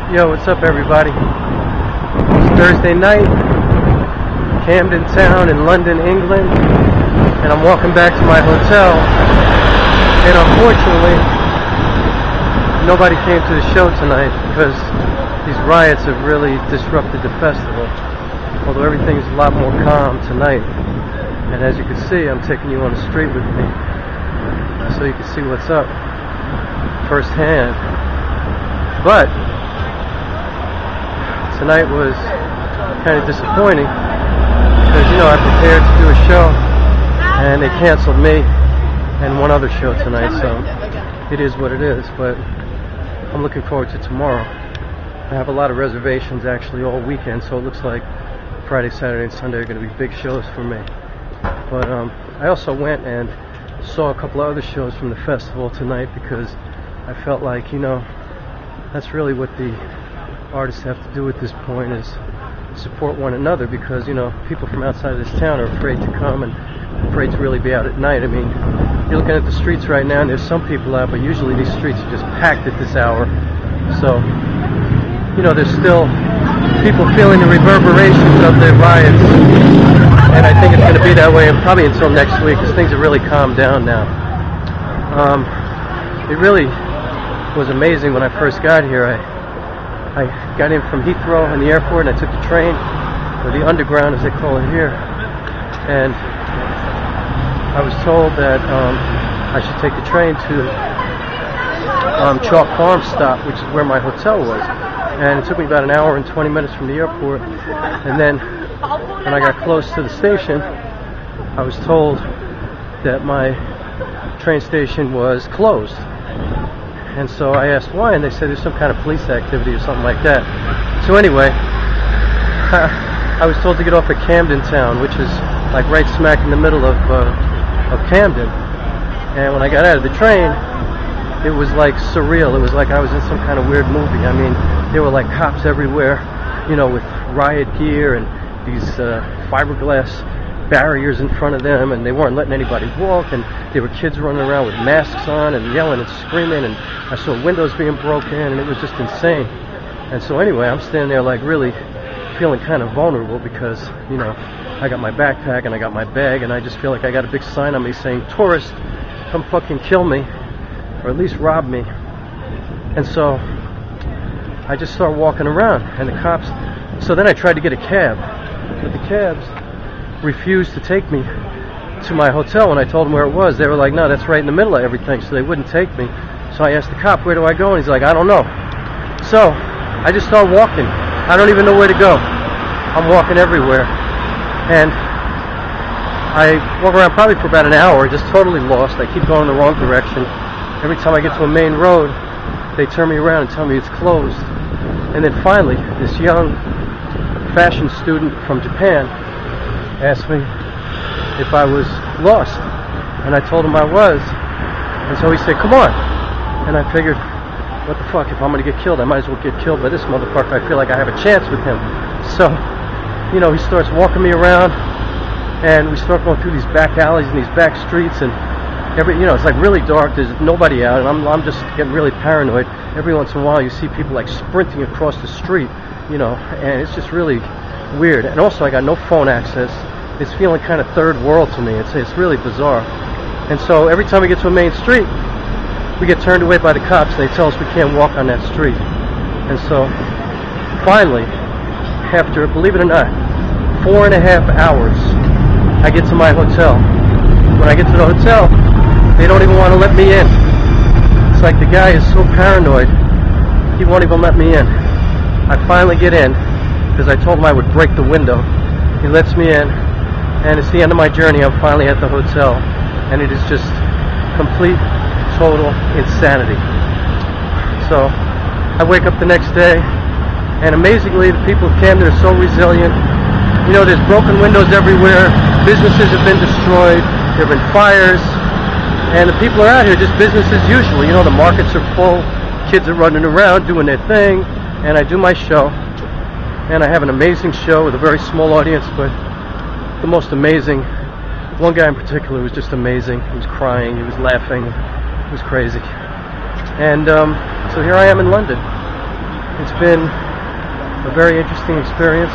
Yo, what's up everybody? It's Thursday night, Camden town in London, England, and I'm walking back to my hotel, and unfortunately nobody came to the show tonight because these riots have really disrupted the festival, although everything's a lot more calm tonight. And as you can see, I'm taking you on the street with me so you can see what's up firsthand. But tonight was kind of disappointing because, you know, I prepared to do a show and they canceled me and one other show tonight, so it is what it is. But I'm looking forward to tomorrow. I have a lot of reservations actually all weekend, so it looks like Friday, Saturday, and Sunday are going to be big shows for me. But I also went and saw a couple of other shows from the festival tonight because I felt like, you know, that's really what the artists have to do at this point, is support one another, because, you know, people from outside of this town are afraid to come and afraid to really be out at night. I mean, you're looking at the streets right now and there's some people out, but usually these streets are just packed at this hour. So, you know, there's still people feeling the reverberations of the riots, and I think it's going to be that way probably until next week, because things have really calmed down now. It really was amazing when I first got here. I got in from Heathrow in the airport and I took the train, or the underground as they call it here, and I was told that I should take the train to Chalk Farm stop, which is where my hotel was, and it took me about an hour and 20 minutes from the airport. And then when I got close to the station, I was told that my train station was closed. And so I asked why, and they said there's some kind of police activity or something like that. So anyway, I was told to get off at Camden town, which is like right smack in the middle of Camden. And when I got out of the train, it was like surreal. It was like I was in some kind of weird movie. I mean, there were like cops everywhere, you know, with riot gear and these fiberglass barriers in front of them, and they weren't letting anybody walk, and there were kids running around with masks on and yelling and screaming, and I saw windows being broken, and it was just insane. And so anyway, I'm standing there like really feeling kind of vulnerable because, you know, I got my backpack and I got my bag, and I just feel like I got a big sign on me saying, "Tourist, come fucking kill me, or at least rob me." And so I just start walking around, and the cops, so then I tried to get a cab, but the cabs refused to take me to my hotel when I told them where it was. They were like, "No, that's right in the middle of everything," so they wouldn't take me. So I asked the cop, "Where do I go?" And he's like, "I don't know." So I just start walking. I don't even know where to go. I'm walking everywhere, and I walk around probably for about an hour, just totally lost. I keep going in the wrong direction. Every time I get to a main road, they turn me around and tell me it's closed. And then finally, this young fashion student from Japan asked me if I was lost, and I told him I was. And so he said, "Come on." And I figured, what the fuck, if I'm going to get killed, I might as well get killed by this motherfucker. I feel like I have a chance with him. So, you know, he starts walking me around, and we start going through these back alleys and these back streets, and you know, it's like really dark, there's nobody out, and I'm just getting really paranoid. Every once in a while you see people like sprinting across the street, you know, and it's just really weird. And also I got no phone access. It's feeling kind of third world to me. It's really bizarre. And so every time we get to a main street, we get turned away by the cops. They tell us we can't walk on that street. And so finally, after, believe it or not, 4.5 hours, I get to my hotel. When I get to the hotel, they don't even want to let me in. It's like the guy is so paranoid, he won't even let me in. I finally get in, because I told him I would break the window. He lets me in, and it's the end of my journey. I'm finally at the hotel, and it is just complete, total insanity. So I wake up the next day, and amazingly, the people of Camden are so resilient. You know, there's broken windows everywhere, businesses have been destroyed, there have been fires, and the people are out here just business as usual. You know, the markets are full, kids are running around doing their thing, and I do my show, and I have an amazing show with a very small audience, but the most amazing, one guy in particular was just amazing. He was crying, he was laughing, it was crazy. And so here I am in London, It's been a very interesting experience.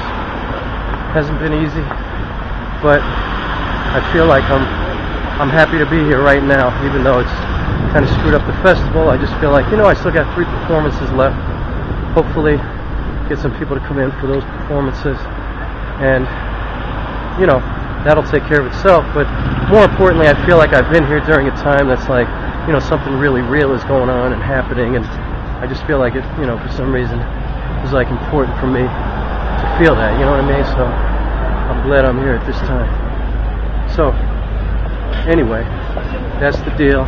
Hasn't been easy, but I feel like I'm happy to be here right now, even though it's kind of screwed up the festival. I just feel like, I still got 3 performances left. Hopefully get some people to come in for those performances, and that'll take care of itself. But more importantly, I feel like I've been here during a time that's like, something really real is going on and happening, and I just feel like it, for some reason it was like important for me to feel that, you know what I mean? So I'm glad I'm here at this time. So anyway, that's the deal.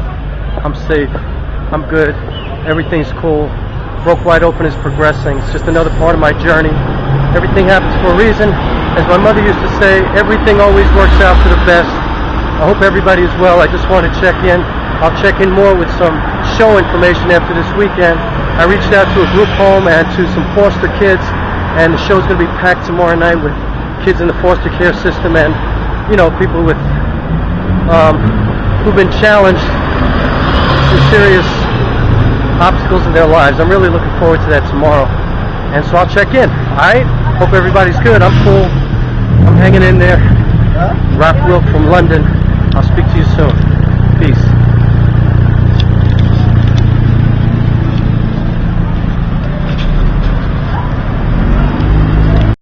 I'm safe, I'm good, everything's cool. Broke Wide Open is progressing. It's just another part of my journey. Everything happens for a reason. As my mother used to say, everything always works out for the best. I hope everybody is well. I just want to check in. I'll check in more with some show information after this weekend. I reached out to a group home and to some foster kids, and the show's going to be packed tomorrow night with kids in the foster care system and, people with who've been challenged with serious obstacles in their lives. I'm really looking forward to that tomorrow, and so I'll check in. Alright? Hope everybody's good. I'm cool. I'm hanging in there. Rock WILK from London. I'll speak to you soon.